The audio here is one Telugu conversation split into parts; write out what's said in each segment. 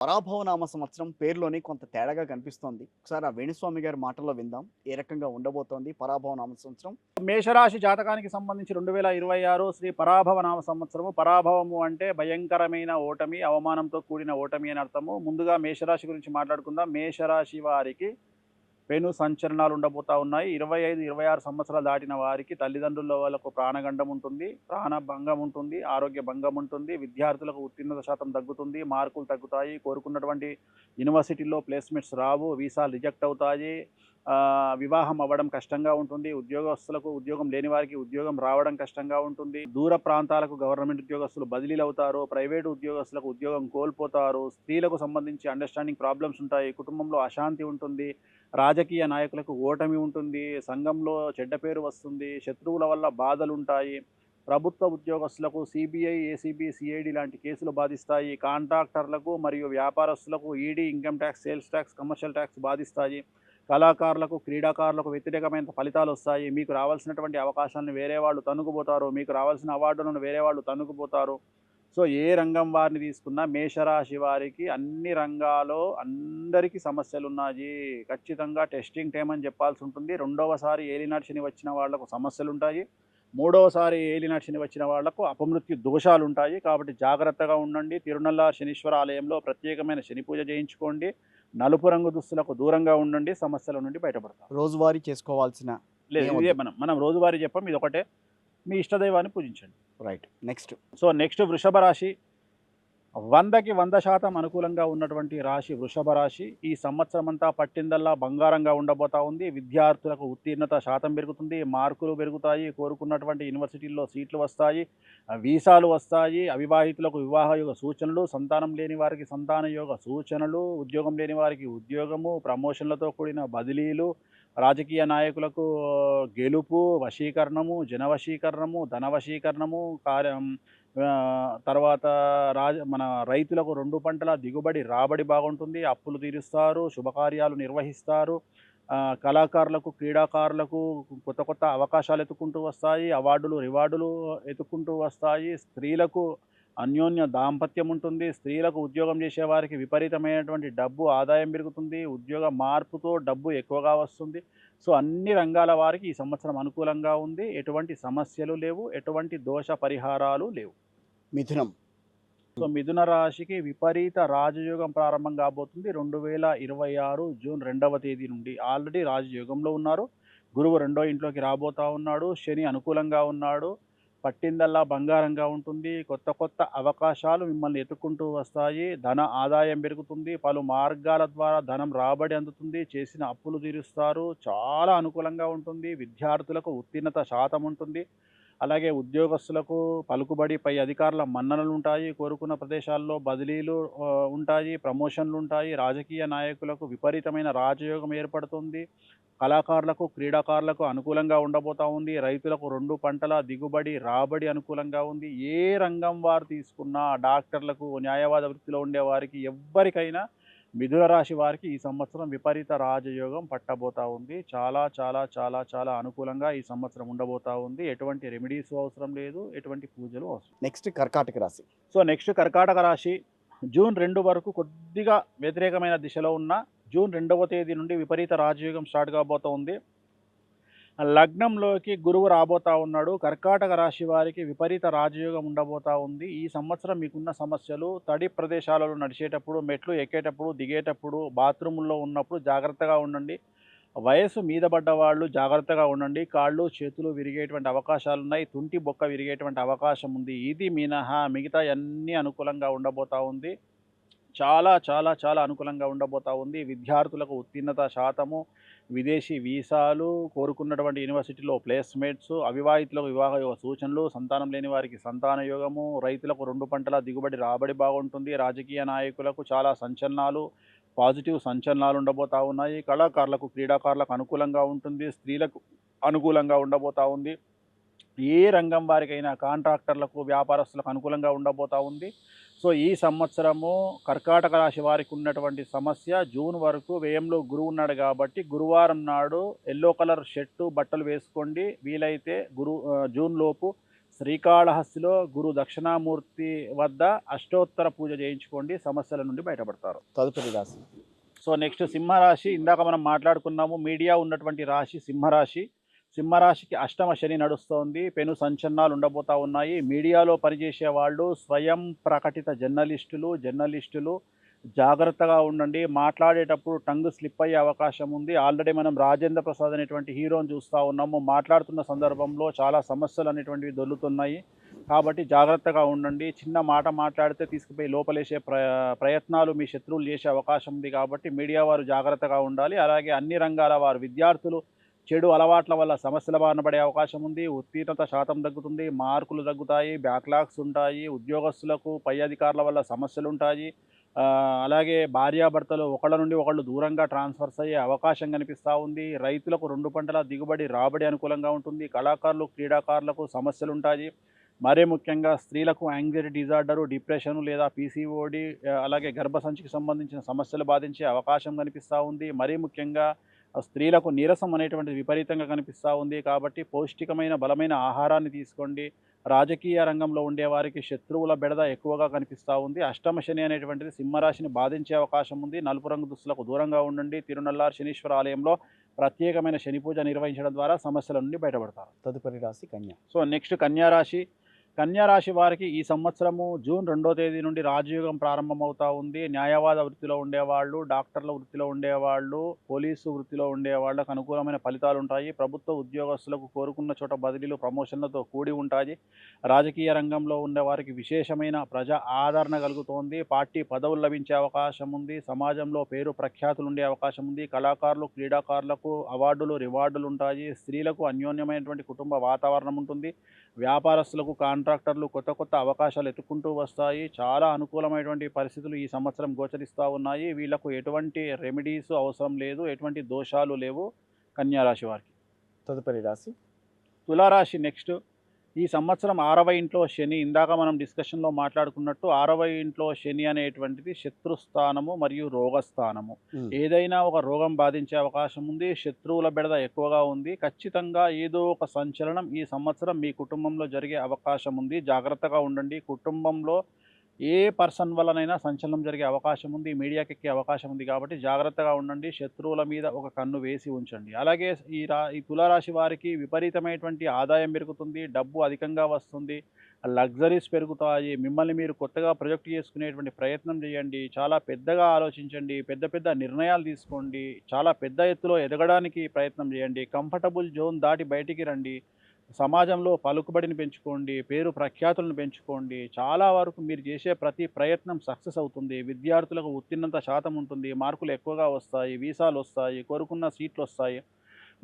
పరాభవనామ సంవత్సరం పేరులోని కొంత తేడాగా కనిపిస్తోంది. ఒకసారి ఆ వేణుస్వామి గారి మాటల్లో విందాం. ఏ రకంగా ఉండబోతోంది పరాభవనామ సంవత్సరం? మేషరాశి జాతకానికి సంబంధించి 2026 శ్రీ పరాభవ నామ సంవత్సరము. పరాభవము అంటే భయంకరమైన ఓటమి, అవమానంతో కూడిన ఓటమి అని అర్థము. ముందుగా మేషరాశి గురించి మాట్లాడుకుందాం. మేషరాశి వారికి పెను సంచలనాలు ఉండబోతా ఉన్నాయి. 25, 26 సంవత్సరాలు దాటిన వారికి తల్లిదండ్రుల వాళ్ళకు ప్రాణగండం ఉంటుంది, ప్రాణభంగం ఉంటుంది, ఆరోగ్య భంగం ఉంటుంది, విద్యార్థులకు ఉత్తీర్ణత శాతం తగ్గుతుంది, మార్కులు తగ్గుతాయి, కోరుకున్నటువంటి యూనివర్సిటీల్లో ప్లేస్మెంట్స్ రావు, వీసాలు రిజెక్ట్ అవుతాయి, వివాహం అవ్వడం కష్టంగా ఉంటుంది, ఉద్యోగస్తులకు ఉద్యోగం లేని వారికి ఉద్యోగం రావడం కష్టంగా ఉంటుంది, దూర ప్రాంతాలకు గవర్నమెంట్ ఉద్యోగస్తులు బదిలీలు అవుతారు, ప్రైవేటు ఉద్యోగస్తులకు ఉద్యోగం కోల్పోతారు, స్త్రీలకు సంబంధించి అండర్స్టాండింగ్ ప్రాబ్లమ్స్ ఉంటాయి, కుటుంబంలో అశాంతి ఉంటుంది, రాజకీయ నాయకులకు ఓటమి ఉంటుంది, సంఘంలో చెడ్డ పేరు వస్తుంది, శత్రువుల వల్ల బాధలుంటాయి, ప్రభుత్వ ఉద్యోగస్తులకు సిబిఐ, ఏసీబీ, సిఐడి లాంటి కేసులు బాధిస్తాయి, కాంట్రాక్టర్లకు మరియు వ్యాపారస్తులకు ED, income tax, sales tax, commercial tax బాధిస్తాయి, కళాకారులకు, క్రీడాకారులకు వ్యతిరేకమైన ఫలితాలు వస్తాయి, మీకు రావాల్సినటువంటి అవకాశాలను వేరే వాళ్ళు తన్నుకుపోతారు, మీకు రావాల్సిన అవార్డులను వేరే వాళ్ళు తన్నుకుపోతారు. సో ఏ రంగం వారిని తీసుకున్నా మేషరాశి వారికి అన్ని రంగాల్లో అందరికీ సమస్యలున్నాయి. ఖచ్చితంగా టెస్టింగ్ టైమ్ అని చెప్పాల్సి ఉంటుంది. రెండవసారి ఏలినాటి శని వచ్చిన వాళ్లకు సమస్యలుంటాయి. మూడవసారి ఏలినాటి శని వచ్చిన వాళ్లకు అపమృత్యు దోషాలుంటాయి. కాబట్టి జాగ్రత్తగా ఉండండి. తిరునల్లార్ శనీశ్వర ఆలయంలో ప్రత్యేకమైన శని పూజ చేయించుకోండి. నలుపు రంగు దుస్తులకు దూరంగా ఉండండి. సమస్యల నుండి బయటపడతారు. రోజువారీ చేసుకోవాల్సిన లేదు, ఇదే ఏమొద్దు. మనం రోజువారీ చెప్పం, ఇది ఒకటే. మీ ఇష్టదైవాన్ని పూజించండి. రైట్. నెక్స్ట్. సో నెక్స్ట్ వృషభ రాశి. 100కి 100% అనుకూలంగా ఉన్నటువంటి రాశి వృషభ రాశి. ఈ సంవత్సరం అంతా పట్టిందల్లా బంగారంగా ఉండబోతా ఉంది. విద్యార్థులకు ఉత్తీర్ణత శాతం పెరుగుతుంది, మార్కులు పెరుగుతాయి, కోరుకున్నటువంటి యూనివర్సిటీల్లో సీట్లు వస్తాయి, వీసాలు వస్తాయి, అవివాహితులకు వివాహ యోగ సూచనలు, సంతానం లేని వారికి సంతాన యోగ సూచనలు, ఉద్యోగం లేని వారికి ఉద్యోగము, ప్రమోషన్లతో కూడిన బదిలీలు, రాజకీయ నాయకులకు గెలుపు, వశీకరణము, జనవశీకరణము, ధనవశీకరణము, తర్వాత మన రైతులకు 2 పంటల దిగుబడి రాబడి బాగుంటుంది, అప్పులు తీరుస్తారు, శుభకార్యాలు నిర్వహిస్తారు, కళాకారులకు, క్రీడాకారులకు కొత్త కొత్త అవకాశాలు ఎత్తుకుంటూ వస్తాయి, అవార్డులు, రివార్డులు ఎత్తుకుంటూ వస్తాయి, స్త్రీలకు అన్యోన్య దాంపత్యం ఉంటుంది, స్త్రీలకు ఉద్యోగం చేసే వారికి విపరీతమైనటువంటి డబ్బు ఆదాయం పెరుగుతుంది, ఉద్యోగ మార్పుతో డబ్బు ఎక్కువగా వస్తుంది. సో అన్ని రంగాల వారికి ఈ సంవత్సరం అనుకూలంగా ఉంది. ఎటువంటి సమస్యలు లేవు, ఎటువంటి దోష పరిహారాలు లేవు. మిథునం. సో మిథున రాశికి విపరీత రాజయోగం ప్రారంభం కాబోతుంది 2026 జూన్ 2వ తేదీ నుండి. ఆల్రెడీ రాజయోగంలో ఉన్నారు. గురువు 2వ ఇంట్లోకి రాబోతా ఉన్నాడు. శని అనుకూలంగా ఉన్నాడు. పట్టిందల్లా బంగారంగా ఉంటుంది. కొత్త కొత్త అవకాశాలు మిమ్మల్ని ఎత్తుకుంటూ వస్తాయి. ధన ఆదాయం పెరుగుతుంది. పలు మార్గాల ద్వారా ధనం రాబడి అందుతుంది. చేసిన అప్పులు తీరుస్తారు. చాలా అనుకూలంగా ఉంటుంది. విద్యార్థులకు ఉత్తీర్ణత శాతం ఉంటుంది. అలాగే ఉద్యోగస్తులకు పలుకుబడి, పై అధికారుల మన్ననలు ఉంటాయి. కోరుకున్న ప్రదేశాల్లో బదిలీలు ఉంటాయి, ప్రమోషన్లు ఉంటాయి. రాజకీయ నాయకులకు విపరీతమైన రాజయోగం ఏర్పడుతుంది. కళాకారులకు, క్రీడాకారులకు అనుకూలంగా ఉండబోతా ఉంది. రైతులకు 2 పంటల దిగుబడి రాబడి అనుకూలంగా ఉంది. ఏ రంగం వారు తీసుకున్నా, డాక్టర్లకు, న్యాయవాద వృత్తిలో ఉండే వారికి ఎవ్వరికైనా మిథున రాశి వారికి ఈ సంవత్సరం విపరీత రాజయోగం పట్టబోతా ఉంది. చాలా చాలా చాలా చాలా అనుకూలంగా ఈ సంవత్సరం ఉండబోతా ఉంది. ఎటువంటి రెమెడీస్ అవసరం లేదు, ఎటువంటి పూజలు అవసరం. నెక్స్ట్ కర్కాటక రాశి. సో నెక్స్ట్ కర్కాటక రాశి. జూన్ 2 వరకు కొద్దిగా వ్యతిరేకమైన దిశలో ఉన్న జూన్ 2వ తేదీ నుండి విపరీత రాజయోగం స్టార్ట్ కాబోతా ఉంది. లగ్నంలోకి గురువు రాబోతా ఉన్నాడు. కర్కాటక రాశి వారికి విపరీత రాజయోగం ఉండబోతా ఉంది. ఈ సంవత్సరం మీకున్న సమస్యలు తడి ప్రదేశాలలో నడిచేటప్పుడు, మెట్లు ఎక్కేటప్పుడు, దిగేటప్పుడు, బాత్రూముల్లో ఉన్నప్పుడు జాగ్రత్తగా ఉండండి. వయసు మీద పడ్డ వాళ్ళు జాగ్రత్తగా ఉండండి. కాళ్ళు, చేతులు విరిగేటువంటి అవకాశాలు ఉన్నాయి. తుంటి బొక్క విరిగేటువంటి అవకాశం ఉంది. ఇది మినహా మిగతా అన్నీ అనుకూలంగా ఉండబోతా ఉంది. చాలా చాలా చాలా అనుకూలంగా ఉండబోతా ఉంది. విద్యార్థులకు ఉత్తీర్ణత శాతము, విదేశీ వీసాలు, కోరుకున్నటువంటి యూనివర్సిటీలో ప్లేస్మెంట్స్, అవివాహితులకు వివాహ యోగ సూచనలు, సంతానం లేని వారికి సంతాన యోగము, రైతులకు 2 పంటల దిగుబడి రాబడి బాగుంటుంది. రాజకీయ నాయకులకు చాలా సంచలనాలు, పాజిటివ్ సంచలనాలు ఉండబోతా ఉన్నాయి. కళాకారులకు, క్రీడాకారులకు అనుకూలంగా ఉంటుంది. స్త్రీలకు అనుకూలంగా ఉండబోతా ఉంది. ఏ రంగం వారికైనా, కాంట్రాక్టర్లకు, వ్యాపారస్తులకు అనుకూలంగా ఉండబోతా ఉంది. సో ఈ సంవత్సరము కర్కాటక రాశి వారికి ఉన్నటువంటి సమస్య, జూన్ వరకు వ్యయంలో గురువు ఉన్నాడు కాబట్టి గురువారం నాడు ఎల్లో కలర్ షర్టు, బట్టలు వేసుకోండి. వీలైతే జూన్ లోపు శ్రీకాళహస్తిలో గురు దక్షిణామూర్తి వద్ద అష్టోత్తర పూజ చేయించుకోండి, సమస్యల నుండి బయటపడతారు. తదుపరి రాశి. సో నెక్స్ట్ సింహరాశి. ఇందాక మనం మాట్లాడుకున్నాము, మీడియా ఉన్నటువంటి రాశి సింహరాశి. సింహరాశికి అష్టమ శని నడుస్తోంది, పెను సంచలనాలు ఉండబోతా ఉన్నాయి. మీడియాలో పనిచేసే వాళ్ళు, స్వయం ప్రకటిత జర్నలిస్టులు జాగ్రత్తగా ఉండండి. మాట్లాడేటప్పుడు టంగ్ స్లిప్ అయ్యే అవకాశం ఉంది. ఆల్రెడీ మనం రాజేంద్ర ప్రసాద్ అనేటువంటి హీరోని చూస్తూ ఉన్నాము. మాట్లాడుతున్న సందర్భంలో చాలా సమస్యలు అనేటువంటివి దొర్లుతున్నాయి. కాబట్టి జాగ్రత్తగా ఉండండి. చిన్న మాట మాట్లాడితే తీసుకుపోయి లోపలేసే ప్రయత్నాలు మీ శత్రువులు చేసే అవకాశం ఉంది. కాబట్టి మీడియా వారు జాగ్రత్తగా ఉండాలి. అలాగే అన్ని రంగాల వారు, విద్యార్థులు చెడు అలవాట్ల వల్ల సమస్యల బారిన పడే అవకాశం ఉంది. ఉత్తీర్ణత శాతం తగ్గుతుంది, మార్కులు తగ్గుతాయి, బ్యాక్లాగ్స్ ఉంటాయి. ఉద్యోగస్తులకు పై అధికారుల వల్ల సమస్యలు ఉంటాయి. అలాగే భార్యాభర్తలు ఒకళ్ళ నుండి ఒకళ్ళు దూరంగా ట్రాన్స్ఫర్స్ అయ్యే అవకాశం కనిపిస్తూ ఉంది. రైతులకు 2 పంటల దిగుబడి రాబడి అనుకూలంగా ఉంటుంది. కళాకారులు, క్రీడాకారులకు సమస్యలు ఉంటాయి. మరీ ముఖ్యంగా స్త్రీలకు యాంగ్జైటీ డిజార్డరు, డిప్రెషన్ లేదా పీసీఓడి, అలాగే గర్భసంచికి సంబంధించిన సమస్యలు బాధించే అవకాశం కనిపిస్తూ ఉంది. మరీ ముఖ్యంగా స్త్రీలకు నీరసం అనేటువంటిది విపరీతంగా కనిపిస్తూ ఉంది. కాబట్టి పౌష్టికమైన బలమైన ఆహారాన్ని తీసుకోండి. రాజకీయ రంగంలో ఉండేవారికి శత్రువుల బెడద ఎక్కువగా కనిపిస్తూ ఉంది. అష్టమ శని అనేటువంటిది సింహరాశిని బాధించే అవకాశం ఉంది. నలుపు రంగు దుస్తులకు దూరంగా ఉండండి. తిరునల్లార్ శనీశ్వర ఆలయంలో ప్రత్యేకమైన శని పూజ నిర్వహించడం ద్వారా సమస్యల నుండి బయటపడతారు. తదుపరి రాశి కన్య. సో నెక్స్ట్ కన్యారాశి. కన్యారాశి వారికి ఈ సంవత్సరము జూన్ 2వ తేదీ నుండి రాజయోగం ప్రారంభమవుతూ ఉంది. న్యాయవాద వృత్తిలో ఉండేవాళ్ళు, డాక్టర్ల వృత్తిలో ఉండేవాళ్ళు, పోలీసు వృత్తిలో ఉండేవాళ్ళకు అనుకూలమైన ఫలితాలు ఉంటాయి. ప్రభుత్వ ఉద్యోగస్తులకు కోరుకున్న చోట బదిలీలు, ప్రమోషన్లతో కూడి ఉంటాయి. రాజకీయ రంగంలో ఉండేవారికి విశేషమైన ప్రజా ఆదరణ కలుగుతోంది. పార్టీ పదవులు లభించే అవకాశం ఉంది. సమాజంలో పేరు ప్రఖ్యాతులు ఉండే అవకాశం ఉంది. కళాకారులు, క్రీడాకారులకు అవార్డులు, రివార్డులు ఉంటాయి. స్త్రీలకు అన్యోన్యమైనటువంటి కుటుంబ వాతావరణం ఉంటుంది. వ్యాపారస్తులకు, కాంట్రాక్టర్లు కొత్త అవకాశాలు ఎత్తుకుంటూ వస్తాయి. చాలా అనుకూలమైనటువంటి పరిస్థితులు ఈ సంవత్సరం గోచరిస్తూ ఉన్నాయి. వీళ్లకు ఎటువంటి రెమెడీస్ అవసరం లేదు, ఎటువంటి దోషాలు లేవు కన్యారాశి వారికి. తదుపరి రాశి తులారాశి. నెక్స్ట్ ఈ సంవత్సరం 6వ ఇంట్లో శని. ఇందాక మనం డిస్కషన్లో మాట్లాడుకున్నట్టు 6వ ఇంట్లో శని అనేటువంటిది శత్రుస్థానము మరియు రోగస్థానము. ఏదైనా ఒక రోగం బాధించే అవకాశం ఉంది. శత్రువుల బెడద ఎక్కువగా ఉంది. ఖచ్చితంగా ఏదో ఒక సంచలనం ఈ సంవత్సరం మీ కుటుంబంలో జరిగే అవకాశం ఉంది. జాగ్రత్తగా ఉండండి. కుటుంబంలో ఏ పర్సన్ వల్లనైనా సంచలనం జరిగే అవకాశం ఉంది, మీడియాకి ఎక్కే అవకాశం ఉంది. కాబట్టి జాగ్రత్తగా ఉండండి. శత్రువుల మీద ఒక కన్ను వేసి ఉంచండి. అలాగే ఈ తులారాశి వారికి విపరీతమైనటువంటి ఆదాయం పెరుగుతుంది. డబ్బు అధికంగా వస్తుంది. లగ్జరీస్ పెరుగుతాయి. మిమ్మల్ని మీరు కొత్తగా ప్రొజెక్ట్ చేసుకునేటువంటి ప్రయత్నం చేయండి. చాలా పెద్దగా ఆలోచించండి. పెద్ద నిర్ణయాలు తీసుకోండి. చాలా పెద్ద ఎత్తులో ఎదగడానికి ప్రయత్నం చేయండి. కంఫర్టబుల్ జోన్ దాటి బయటికి రండి. సమాజంలో పలుకుబడిని పెంచుకోండి. పేరు ప్రఖ్యాతులను పెంచుకోండి. చాలా వరకు మీరు చేసే ప్రతి ప్రయత్నం సక్సెస్ అవుతుంది. విద్యార్థులకు ఉత్తీర్ణత శాతం ఉంటుంది. మార్కులు ఎక్కువగా వస్తాయి. వీసాలు వస్తాయి. కోరుకున్న సీట్లు వస్తాయి.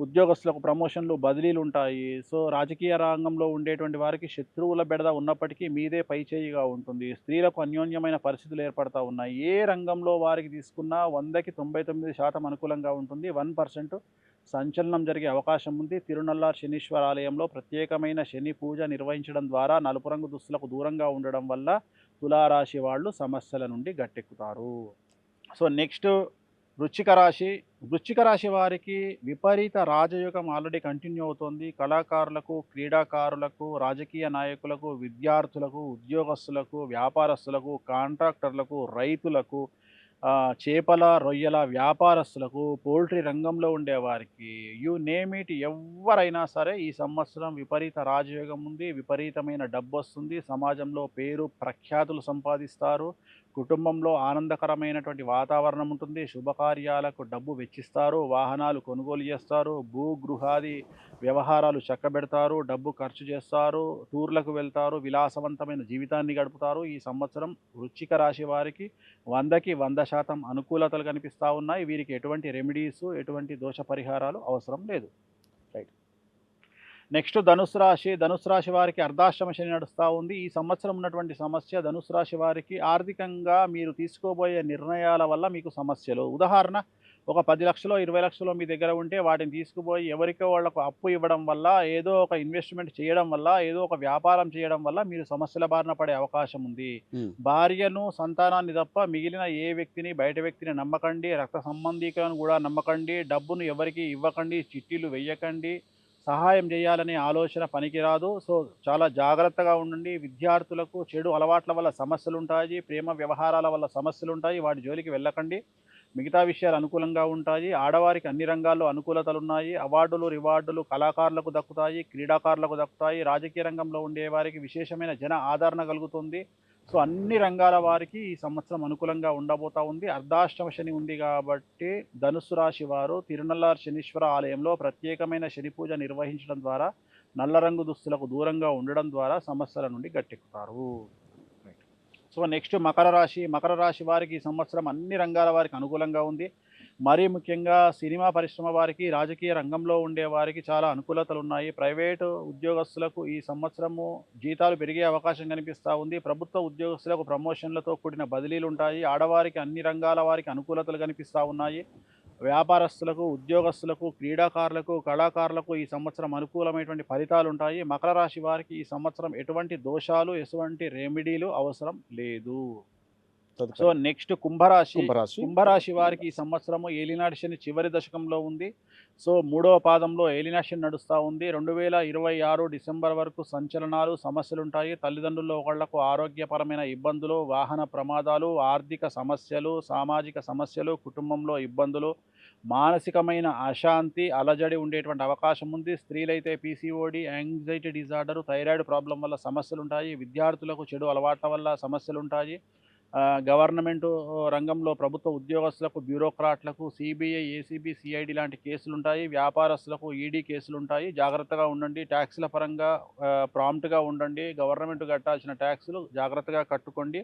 ఉద్యోగస్తులకు ప్రమోషన్లు, బదిలీలు ఉంటాయి. సో రాజకీయ రంగంలో ఉండేటువంటి వారికి శత్రువుల బెడద ఉన్నప్పటికీ మీదే పైచేయిగా ఉంటుంది. స్త్రీలకు అన్యోన్యమైన పరిస్థితులు ఏర్పడతా ఉన్నాయి. ఏ రంగంలో వారికి తీసుకున్నా 100కి 99% అనుకూలంగా ఉంటుంది. 1% సంచలనం జరిగే అవకాశం ఉంది. తిరునల్లార్ శనీశ్వర ఆలయంలో ప్రత్యేకమైన శని పూజ నిర్వహించడం ద్వారా నలుపు రంగు దుస్తులకు దూరంగా ఉండడం వల్ల తులారాశి వాళ్ళు సమస్యల నుండి గట్టెక్కుతారు. సో నెక్స్ట్ వృశ్చిక రాశి. వృశ్చిక రాశి వారికి విపరీత రాజయోగం ఆల్రెడీ కంటిన్యూ అవుతోంది. కళాకారులకు, క్రీడాకారులకు, రాజకీయ నాయకులకు, విద్యార్థులకు, ఉద్యోగస్తులకు, వ్యాపారస్తులకు, కాంట్రాక్టర్లకు, రైతులకు, చేపల, రొయ్యల వ్యాపారస్తులకు, పౌల్ట్రీ రంగంలో ఉండేవారికి, యు నేమ్ ఇట్, ఎవరైనా సరే ఈ సంవత్సరం విపరీత రాజయోగం ఉంది. విపరీతమైన డబ్బు వస్తుంది. సమాజంలో పేరు ప్రఖ్యాతులు సంపాదిస్తారు. కుటుంబంలో ఆనందకరమైనటువంటి వాతావరణం ఉంటుంది. శుభకార్యాలకు డబ్బు వెచ్చిస్తారు. వాహనాలు కొనుగోలు చేస్తారు. భూగృహాది వ్యవహారాలు చక్కబెడతారు. డబ్బు ఖర్చు చేస్తారు. టూర్లకు వెళ్తారు. విలాసవంతమైన జీవితాన్ని గడుపుతారు. ఈ సంవత్సరం వృశ్చిక రాశి వారికి 100కి 100% అనుకూలతలు కనిపిస్తూ ఉన్నాయి. వీరికి ఎటువంటి రెమెడీస్, ఎటువంటి దోష పరిహారాలు అవసరం లేదు. రైట్. నెక్స్ట్ ధనుసు రాశి. ధనుసు రాశి వారికి అర్ధాష్టమ శని నడుస్తూ ఉంది. ఈ సంవత్సరం ఉన్నటువంటి సమస్య ధనుసు రాశి వారికి ఆర్థికంగా మీరు తీసుకోబోయే నిర్ణయాల వల్ల మీకు సమస్యలు. ఉదాహరణ, ఒక 10 లక్షలో 20 లక్షలో మీ దగ్గర ఉంటే వాటిని తీసుకుపోయి ఎవరికో వాళ్లకు అప్పు ఇవ్వడం వల్ల, ఏదో ఒక ఇన్వెస్ట్మెంట్ చేయడం వల్ల, ఏదో ఒక వ్యాపారం చేయడం వల్ల మీరు సమస్యల బారిన పడే అవకాశం ఉంది. భార్యను, సంతానాన్ని తప్ప మిగిలిన ఏ వ్యక్తిని, బయట వ్యక్తిని నమ్మకండి. రక్త సంబంధీకులను కూడా నమ్మకండి. డబ్బును ఎవరికి ఇవ్వకండి. చిట్టీలు వెయ్యకండి. సహాయం చేయాలనే ఆలోచన పనికిరాదు. సో చాలా జాగ్రత్తగా ఉండండి. విద్యార్థులకు చెడు అలవాట్ల వల్ల సమస్యలుంటాయి. ప్రేమ వ్యవహారాల వల్ల సమస్యలుంటాయి. వాటి జోలికి వెళ్ళకండి. మిగతా విషయాలు అనుకూలంగా ఉంటాయి. ఆడవారికి అన్ని రంగాల్లో అనుకూలతలున్నాయి. అవార్డులు, రివార్డులు కళాకారులకు దక్కుతాయి, క్రీడాకారులకు దక్కుతాయి. రాజకీయ రంగంలో ఉండేవారికి విశేషమైన జన ఆదరణ కలుగుతుంది. సో అన్ని రంగాల వారికి ఈ సంవత్సరం అనుకూలంగా ఉండబోతా ఉంది. అర్ధాష్టమ శని ఉంది కాబట్టి ధనుస్సు రాశి వారు తిరునల్లార్ శనీశ్వర ఆలయంలో ప్రత్యేకమైన శని పూజ నిర్వహించడం ద్వారా, నల్ల రంగు దుస్తులకు దూరంగా ఉండడం ద్వారా సమస్యల నుండి గట్టెక్కుతారు. సో నెక్స్ట్ మకర రాశి. మకర రాశి వారికి ఈ సంవత్సరం అన్ని రంగాల వారికి అనుకూలంగా ఉంది. మరీ ముఖ్యంగా సినిమా పరిశ్రమ వారికి, రాజకీయ రంగంలో ఉండే వారికి చాలా అనుకూలతలు ఉన్నాయి. ప్రైవేటు ఉద్యోగస్తులకు ఈ సంవత్సరము జీతాలు పెరిగే అవకాశం కనిపిస్తూ ఉంది. ప్రభుత్వ ఉద్యోగస్తులకు ప్రమోషన్లతో కూడిన బదిలీలు ఉంటాయి. ఆడవారికి అన్ని రంగాల వారికి అనుకూలతలు కనిపిస్తూ ఉన్నాయి. వ్యాపారస్తులకు, ఉద్యోగస్తులకు, క్రీడాకారులకు, కళాకారులకు ఈ సంవత్సరం అనుకూలమైనటువంటి ఫలితాలు ఉంటాయి. మకర రాశి వారికి ఈ సంవత్సరం ఎటువంటి దోషాలు, ఎటువంటి రెమెడీలు అవసరం లేదు. సో నెక్స్ట్ కుంభరాశి. కుంభరాశి వారికి ఈ సంవత్సరము ఏలినాటి శని చివరి దశకంలో ఉంది. సో 3వ పాదంలో ఏలినాటి శని నడుస్తూ ఉంది. 2026 డిసెంబర్ వరకు సంచలనాలు, సమస్యలుంటాయి. తల్లిదండ్రుల్లో ఒకళ్లకు ఆరోగ్యపరమైన ఇబ్బందులు, వాహన ప్రమాదాలు, ఆర్థిక సమస్యలు, సామాజిక సమస్యలు, కుటుంబంలో ఇబ్బందులు, మానసికమైన అశాంతి, అలజడి ఉండేటువంటి అవకాశం ఉంది. స్త్రీలైతే PCOD, anxiety disorder, thyroid problem వల్ల సమస్యలుంటాయి. విద్యార్థులకు చెడు అలవాట్ల వల్ల సమస్యలుంటాయి. గవర్నమెంటు రంగంలో ప్రభుత్వ ఉద్యోగస్తులకు, బ్యూరోక్రాట్లకు సిబిఐ, ఏసీబీ, సిఐడి లాంటి కేసులుంటాయి. వ్యాపారస్తులకు ఈడీ కేసులుంటాయి. జాగ్రత్తగా ఉండండి. ట్యాక్సుల పరంగా ప్రాంప్ట్గా ఉండండి. గవర్నమెంట్ కట్టాల్సిన ట్యాక్సులు జాగ్రత్తగా కట్టుకోండి.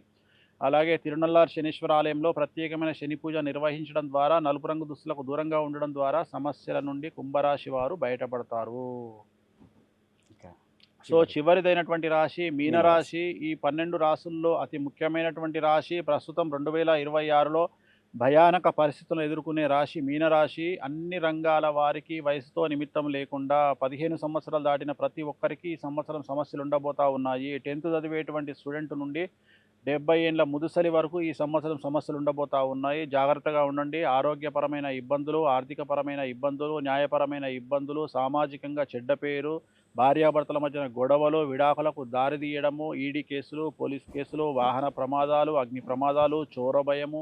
అలాగే తిరునల్లార్ శనీశ్వర ఆలయంలో ప్రత్యేకమైన శని పూజ నిర్వహించడం ద్వారా, నలుపు రంగు దుస్తులకు దూరంగా ఉండడం ద్వారా సమస్యల నుండి కుంభరాశి వారు బయటపడతారు. సో చివరిదైనటువంటి రాశి మీనరాశి. ఈ 12 రాశుల్లో అతి ముఖ్యమైనటువంటి రాశి. ప్రస్తుతం 2026లో భయానక పరిస్థితులను ఎదుర్కొనే రాశి మీనరాశి. అన్ని రంగాల వారికి వయసుతో నిమిత్తం లేకుండా 15 సంవత్సరాలు దాటిన ప్రతి ఒక్కరికి ఈ సంవత్సరం సమస్యలు ఉండబోతా ఉన్నాయి. 10th చదివేటువంటి స్టూడెంట్ నుండి 70 ఏండ్ల ముదుసలి వరకు ఈ సంవత్సరం సమస్యలు ఉండబోతా ఉన్నాయి. జాగ్రత్తగా ఉండండి. ఆరోగ్యపరమైన ఇబ్బందులు, ఆర్థికపరమైన ఇబ్బందులు, న్యాయపరమైన ఇబ్బందులు, సామాజికంగా చెడ్డ పేరు, భార్యాభర్తల మధ్యన గొడవలు, విడాకులకు దారితీయడము, ఈడీ కేసులు, పోలీస్ కేసులు, వాహన ప్రమాదాలు, అగ్ని ప్రమాదాలు, చోరభయము,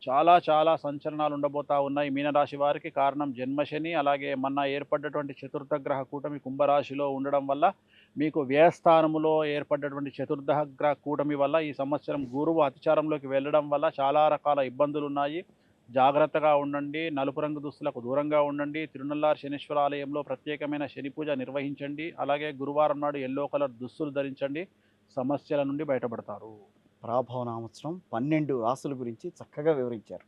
చాలా చాలా సంచలనాలు ఉండబోతా ఉన్నాయి మీనరాశి వారికి. కారణం జన్మశని, అలాగే మొన్న ఏర్పడ్డటువంటి చతుర్థ గ్రహ కూటమి కుంభరాశిలో ఉండడం వల్ల, మీకు వ్యయస్థానములో ఏర్పడ్డటువంటి చతుర్థ గ్రహ కూటమి వల్ల ఈ సంవత్సరం గురువు అతిచారంలోకి వెళ్ళడం వల్ల చాలా రకాల ఇబ్బందులు ఉన్నాయి. జాగ్రత్తగా ఉండండి. నలుపు రంగు దుస్తులకు దూరంగా ఉండండి. తిరునల్లార్ శనీశ్వర ఆలయంలో ప్రత్యేకమైన శని పూజ నిర్వహించండి. అలాగే గురువారం నాడు ఎల్లో కలర్ దుస్తులు ధరించండి. సమస్యల నుండి బయటపడతారు. పరాభవ సంవత్సరం 12 రాసుల గురించి చక్కగా వివరించారు.